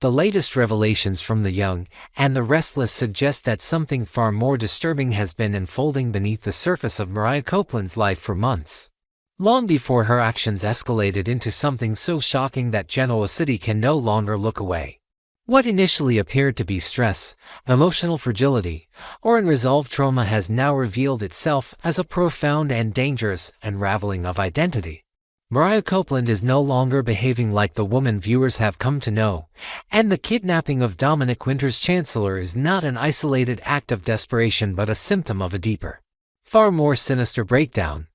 The latest revelations from The Young and the Restless suggest that something far more disturbing has been unfolding beneath the surface of Mariah Copeland's life for months. Long before her actions escalated into something so shocking that Genoa City can no longer look away. What initially appeared to be stress, emotional fragility, or unresolved trauma has now revealed itself as a profound and dangerous unraveling of identity. Mariah Copeland is no longer behaving like the woman viewers have come to know, and the kidnapping of Dominic Winter's Chancellor is not an isolated act of desperation but a symptom of a deeper, far more sinister breakdown.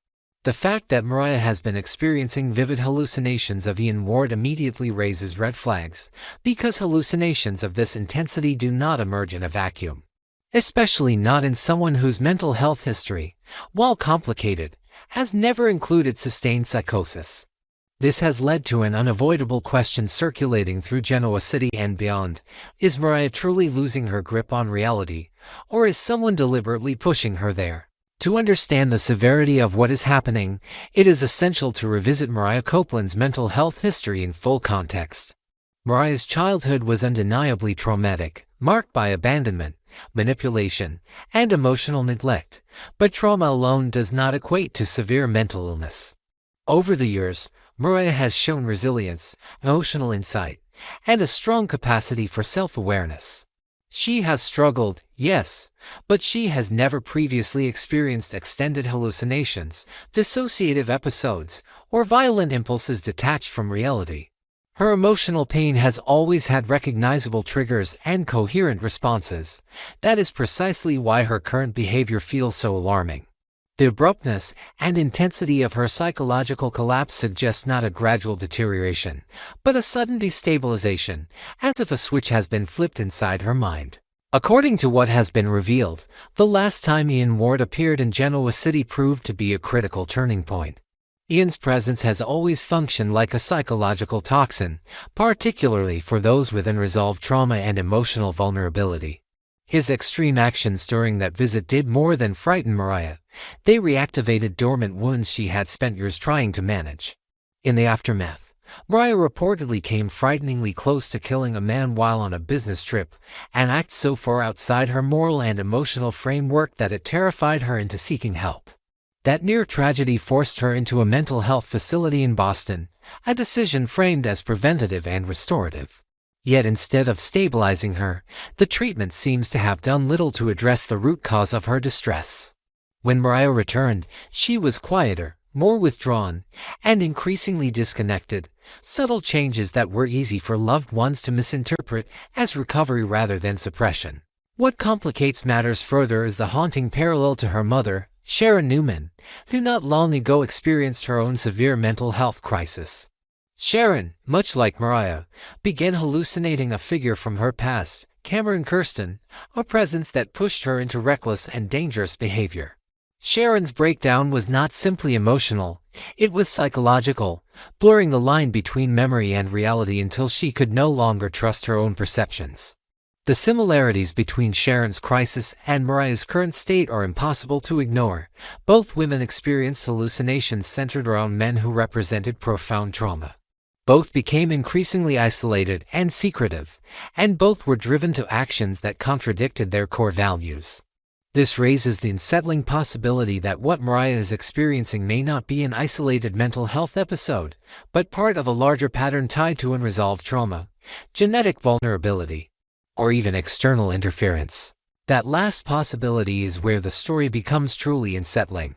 The fact that Mariah has been experiencing vivid hallucinations of Ian Ward immediately raises red flags, because hallucinations of this intensity do not emerge in a vacuum. Especially not in someone whose mental health history, while complicated, has never included sustained psychosis. This has led to an unavoidable question circulating through Genoa City and beyond. Is Mariah truly losing her grip on reality, or is someone deliberately pushing her there? To understand the severity of what is happening, it is essential to revisit Mariah Copeland's mental health history in full context. Mariah's childhood was undeniably traumatic, marked by abandonment, manipulation, and emotional neglect, but trauma alone does not equate to severe mental illness. Over the years, Mariah has shown resilience, emotional insight, and a strong capacity for self-awareness. She has struggled, yes, but she has never previously experienced extended hallucinations, dissociative episodes, or violent impulses detached from reality. Her emotional pain has always had recognizable triggers and coherent responses. That is precisely why her current behavior feels so alarming. The abruptness and intensity of her psychological collapse suggest not a gradual deterioration, but a sudden destabilization, as if a switch has been flipped inside her mind. According to what has been revealed, the last time Ian Ward appeared in Genoa City proved to be a critical turning point. Ian's presence has always functioned like a psychological toxin, particularly for those with unresolved trauma and emotional vulnerability. His extreme actions during that visit did more than frighten Mariah. They reactivated dormant wounds she had spent years trying to manage. In the aftermath, Mariah reportedly came frighteningly close to killing a man while on a business trip, an act so far outside her moral and emotional framework that it terrified her into seeking help. That near tragedy forced her into a mental health facility in Boston, a decision framed as preventative and restorative. Yet instead of stabilizing her, the treatment seems to have done little to address the root cause of her distress. When Mariah returned, she was quieter, more withdrawn, and increasingly disconnected, subtle changes that were easy for loved ones to misinterpret as recovery rather than suppression. What complicates matters further is the haunting parallel to her mother, Sharon Newman, who not long ago experienced her own severe mental health crisis. Sharon, much like Mariah, began hallucinating a figure from her past, Cameron Kirsten, a presence that pushed her into reckless and dangerous behavior. Sharon's breakdown was not simply emotional, it was psychological, blurring the line between memory and reality until she could no longer trust her own perceptions. The similarities between Sharon's crisis and Mariah's current state are impossible to ignore. Both women experienced hallucinations centered around men who represented profound trauma. Both became increasingly isolated and secretive, and both were driven to actions that contradicted their core values. This raises the unsettling possibility that what Mariah is experiencing may not be an isolated mental health episode, but part of a larger pattern tied to unresolved trauma, genetic vulnerability, or even external interference. That last possibility is where the story becomes truly unsettling.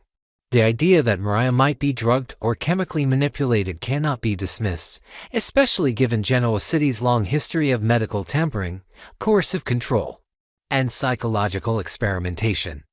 The idea that Mariah might be drugged or chemically manipulated cannot be dismissed, especially given Genoa City's long history of medical tampering, coercive control, and psychological experimentation.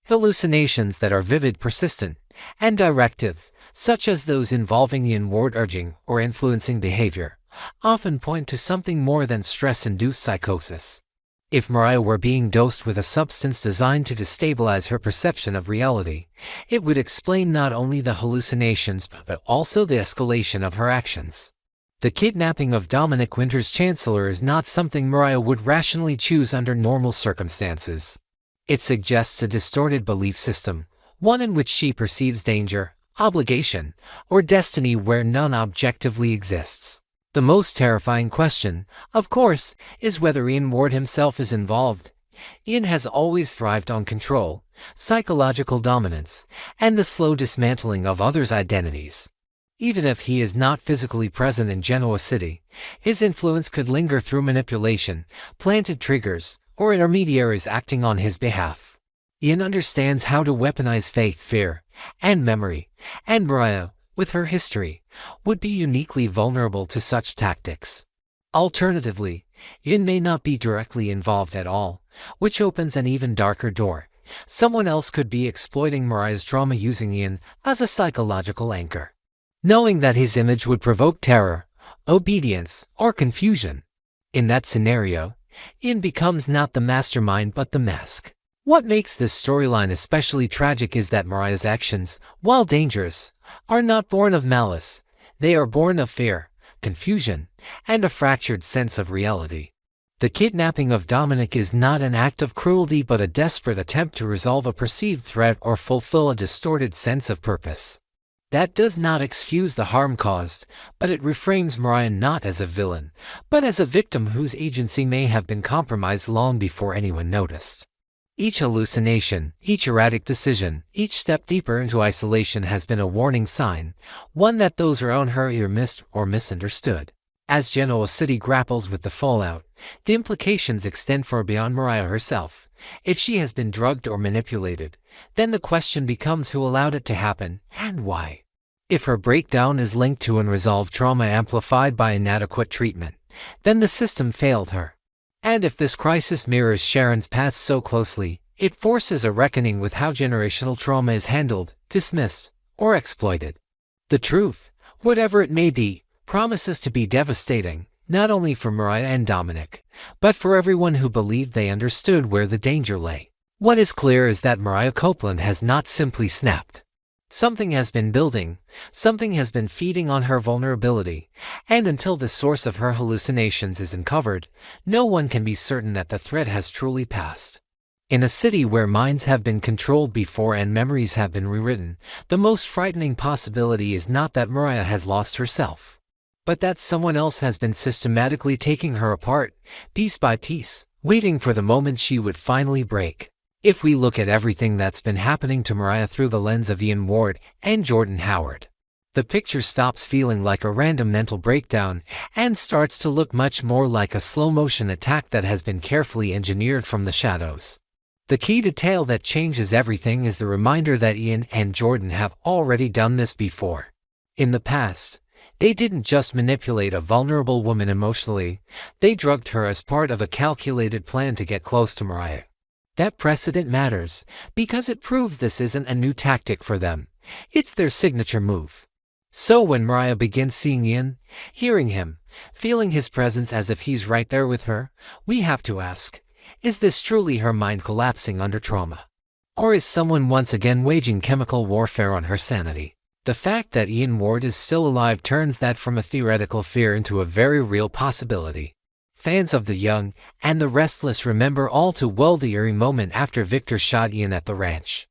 Hallucinations that are vivid, persistent, and directive, such as those involving Ian Ward urging or influencing behavior, often point to something more than stress-induced psychosis. If Mariah were being dosed with a substance designed to destabilize her perception of reality, it would explain not only the hallucinations but also the escalation of her actions. The kidnapping of Dominic Winter's Chancellor is not something Mariah would rationally choose under normal circumstances. It suggests a distorted belief system, one in which she perceives danger, obligation, or destiny where none objectively exists. The most terrifying question, of course, is whether Ian Ward himself is involved. Ian has always thrived on control, psychological dominance, and the slow dismantling of others' identities. Even if he is not physically present in Genoa City, his influence could linger through manipulation, planted triggers, or intermediaries acting on his behalf. Ian understands how to weaponize faith, fear, and memory, and Mariah, with her history, would be uniquely vulnerable to such tactics. Alternatively, Ian may not be directly involved at all, which opens an even darker door. Someone else could be exploiting Mariah's trauma using Ian as a psychological anchor, knowing that his image would provoke terror, obedience, or confusion. In that scenario, Ian becomes not the mastermind but the mask. What makes this storyline especially tragic is that Mariah's actions, while dangerous, are not born of malice. They are born of fear, confusion, and a fractured sense of reality. The kidnapping of Dominic is not an act of cruelty but a desperate attempt to resolve a perceived threat or fulfill a distorted sense of purpose. That does not excuse the harm caused, but it reframes Mariah not as a villain, but as a victim whose agency may have been compromised long before anyone noticed. Each hallucination, each erratic decision, each step deeper into isolation has been a warning sign, one that those around her either missed or misunderstood. As Genoa City grapples with the fallout, the implications extend far beyond Mariah herself. If she has been drugged or manipulated, then the question becomes who allowed it to happen, and why. If her breakdown is linked to unresolved trauma amplified by inadequate treatment, then the system failed her. And if this crisis mirrors Sharon's past so closely, it forces a reckoning with how generational trauma is handled, dismissed, or exploited. The truth, whatever it may be, promises to be devastating, not only for Mariah and Dominic, but for everyone who believed they understood where the danger lay. What is clear is that Mariah Copeland has not simply snapped. Something has been building, something has been feeding on her vulnerability, and until the source of her hallucinations is uncovered, no one can be certain that the threat has truly passed. In a city where minds have been controlled before and memories have been rewritten, the most frightening possibility is not that Mariah has lost herself, but that someone else has been systematically taking her apart, piece by piece, waiting for the moment she would finally break. If we look at everything that's been happening to Mariah through the lens of Ian Ward and Jordan Howard, the picture stops feeling like a random mental breakdown and starts to look much more like a slow-motion attack that has been carefully engineered from the shadows. The key detail that changes everything is the reminder that Ian and Jordan have already done this before. In the past, they didn't just manipulate a vulnerable woman emotionally, they drugged her as part of a calculated plan to get close to Mariah. That precedent matters, because it proves this isn't a new tactic for them. It's their signature move. So when Mariah begins seeing Ian, hearing him, feeling his presence as if he's right there with her, we have to ask, is this truly her mind collapsing under trauma? Or is someone once again waging chemical warfare on her sanity? The fact that Ian Ward is still alive turns that from a theoretical fear into a very real possibility. Fans of The Young and The Restless remember all too well the eerie moment after Victor shot Ian at the ranch.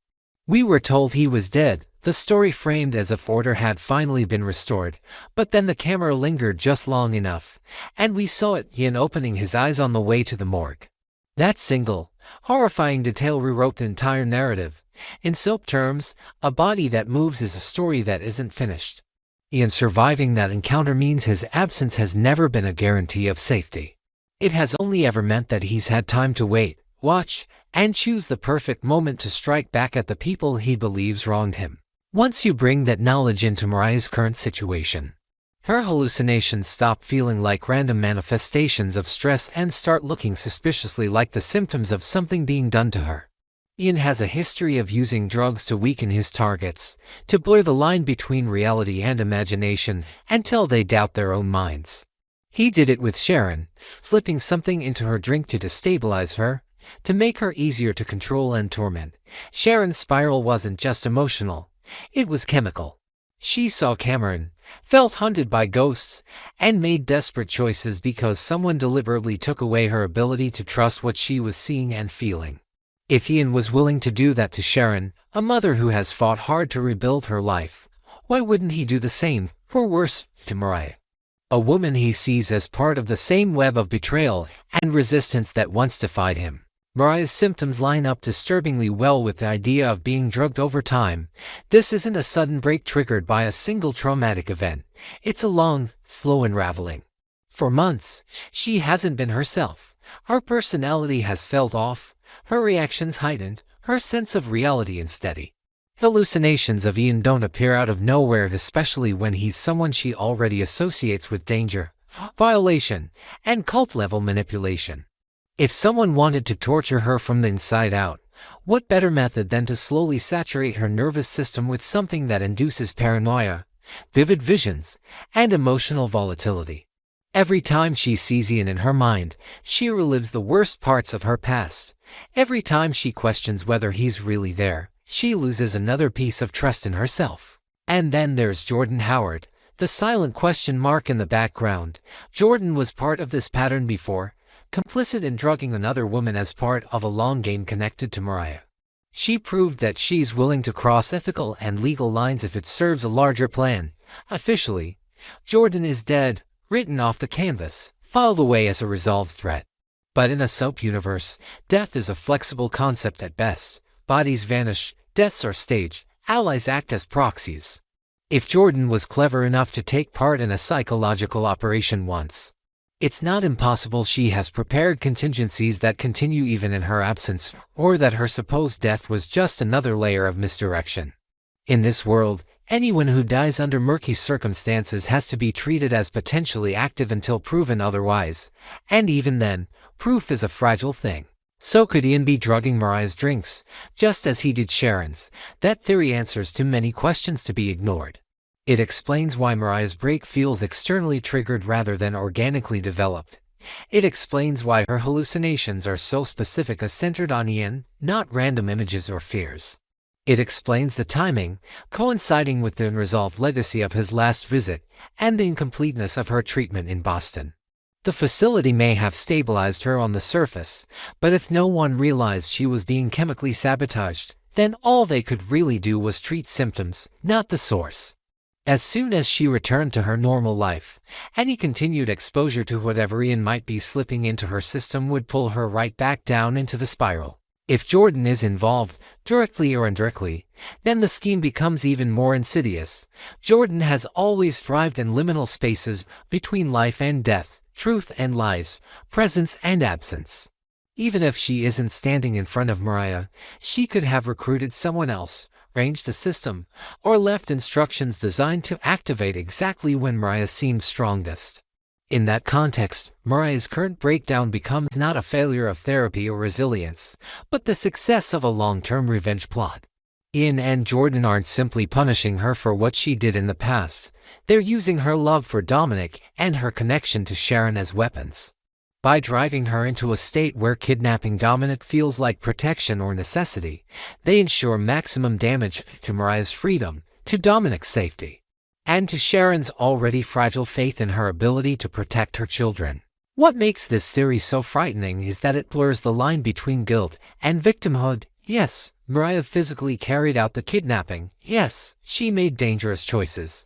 We were told he was dead, the story framed as if order had finally been restored, but then the camera lingered just long enough, and we saw Ian opening his eyes on the way to the morgue. That single, horrifying detail rewrote the entire narrative. In soap terms, a body that moves is a story that isn't finished. Ian surviving that encounter means his absence has never been a guarantee of safety. It has only ever meant that he's had time to wait, watch, and choose the perfect moment to strike back at the people he believes wronged him. Once you bring that knowledge into Mariah's current situation, her hallucinations stop feeling like random manifestations of stress and start looking suspiciously like the symptoms of something being done to her. Ian has a history of using drugs to weaken his targets, to blur the line between reality and imagination until they doubt their own minds. He did it with Sharon, slipping something into her drink to destabilize her, to make her easier to control and torment. Sharon's spiral wasn't just emotional, it was chemical. She saw Cameron, felt haunted by ghosts, and made desperate choices because someone deliberately took away her ability to trust what she was seeing and feeling. If Ian was willing to do that to Sharon, a mother who has fought hard to rebuild her life, why wouldn't he do the same, or worse, to Mariah? A woman he sees as part of the same web of betrayal and resistance that once defied him. Mariah's symptoms line up disturbingly well with the idea of being drugged over time. This isn't a sudden break triggered by a single traumatic event. It's a long, slow unraveling. For months, she hasn't been herself. Her personality has felt off, her reactions heightened, her sense of reality unsteady. Hallucinations of Ian don't appear out of nowhere, especially when he's someone she already associates with danger, violation, and cult-level manipulation. If someone wanted to torture her from the inside out, what better method than to slowly saturate her nervous system with something that induces paranoia, vivid visions, and emotional volatility? Every time she sees Ian in her mind, she relives the worst parts of her past. Every time she questions whether he's really there, she loses another piece of trust in herself. And then there's Jordan Howard, the silent question mark in the background. Jordan was part of this pattern before, complicit in drugging another woman as part of a long game connected to Mariah. She proved that she's willing to cross ethical and legal lines if it serves a larger plan. Officially, Jordan is dead, written off the canvas, filed away as a resolved threat. But in a soap universe, death is a flexible concept at best. Bodies vanish, deaths are staged, allies act as proxies. If Jordan was clever enough to take part in a psychological operation once, it's not impossible she has prepared contingencies that continue even in her absence, or that her supposed death was just another layer of misdirection. In this world, anyone who dies under murky circumstances has to be treated as potentially active until proven otherwise, and even then, proof is a fragile thing. So could Ian be drugging Mariah's drinks, just as he did Sharon's? That theory answers too many questions to be ignored. It explains why Mariah's break feels externally triggered rather than organically developed. It explains why her hallucinations are so specific, centered on Ian, not random images or fears. It explains the timing, coinciding with the unresolved legacy of his last visit, and the incompleteness of her treatment in Boston. The facility may have stabilized her on the surface, but if no one realized she was being chemically sabotaged, then all they could really do was treat symptoms, not the source. As soon as she returned to her normal life, any continued exposure to whatever Ian might be slipping into her system would pull her right back down into the spiral. If Jordan is involved, directly or indirectly, then the scheme becomes even more insidious. Jordan has always thrived in liminal spaces between life and death, truth and lies, presence and absence. Even if she isn't standing in front of Mariah, she could have recruited someone else, arranged a system, or left instructions designed to activate exactly when Mariah seemed strongest. In that context, Mariah's current breakdown becomes not a failure of therapy or resilience, but the success of a long-term revenge plot. Ian and Jordan aren't simply punishing her for what she did in the past. They're using her love for Dominic and her connection to Sharon as weapons. By driving her into a state where kidnapping Dominic feels like protection or necessity, they ensure maximum damage to Mariah's freedom, to Dominic's safety, and to Sharon's already fragile faith in her ability to protect her children. What makes this theory so frightening is that it blurs the line between guilt and victimhood. Yes, Mariah physically carried out the kidnapping. Yes, she made dangerous choices.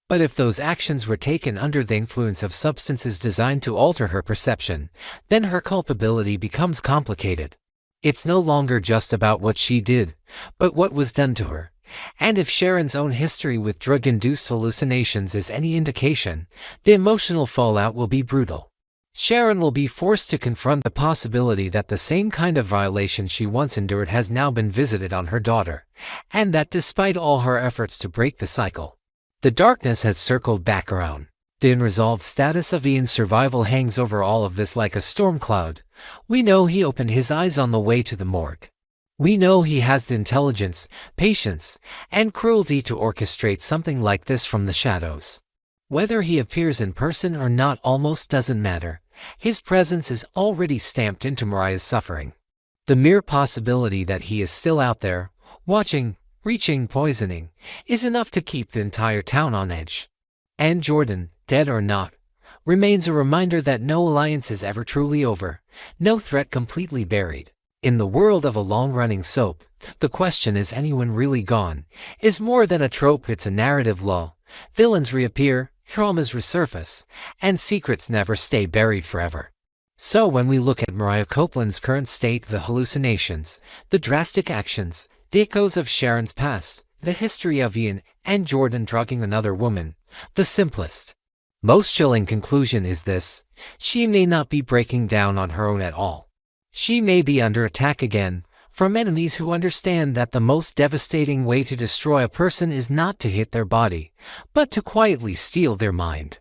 But if those actions were taken under the influence of substances designed to alter her perception, then her culpability becomes complicated. It's no longer just about what she did, but what was done to her. And if Sharon's own history with drug-induced hallucinations is any indication, the emotional fallout will be brutal. Sharon will be forced to confront the possibility that the same kind of violation she once endured has now been visited on her daughter, and that despite all her efforts to break the cycle, the darkness has circled back around. The unresolved status of Ian's survival hangs over all of this like a storm cloud. We know he opened his eyes on the way to the morgue. We know he has the intelligence, patience, and cruelty to orchestrate something like this from the shadows. Whether he appears in person or not almost doesn't matter. His presence is already stamped into Mariah's suffering. The mere possibility that he is still out there, watching, reaching, poisoning, is enough to keep the entire town on edge. And Jordan, dead or not, remains a reminder that no alliance is ever truly over, no threat completely buried. In the world of a long-running soap, the question "is anyone really gone?" is more than a trope, it's a narrative law. Villains reappear, traumas resurface, and secrets never stay buried forever. So when we look at Mariah Copeland's current state, the hallucinations, the drastic actions, the echoes of Sharon's past, the history of Ian and Jordan drugging another woman, the simplest, most chilling conclusion is this: she may not be breaking down on her own at all. She may be under attack again, from enemies who understand that the most devastating way to destroy a person is not to hit their body, but to quietly steal their mind.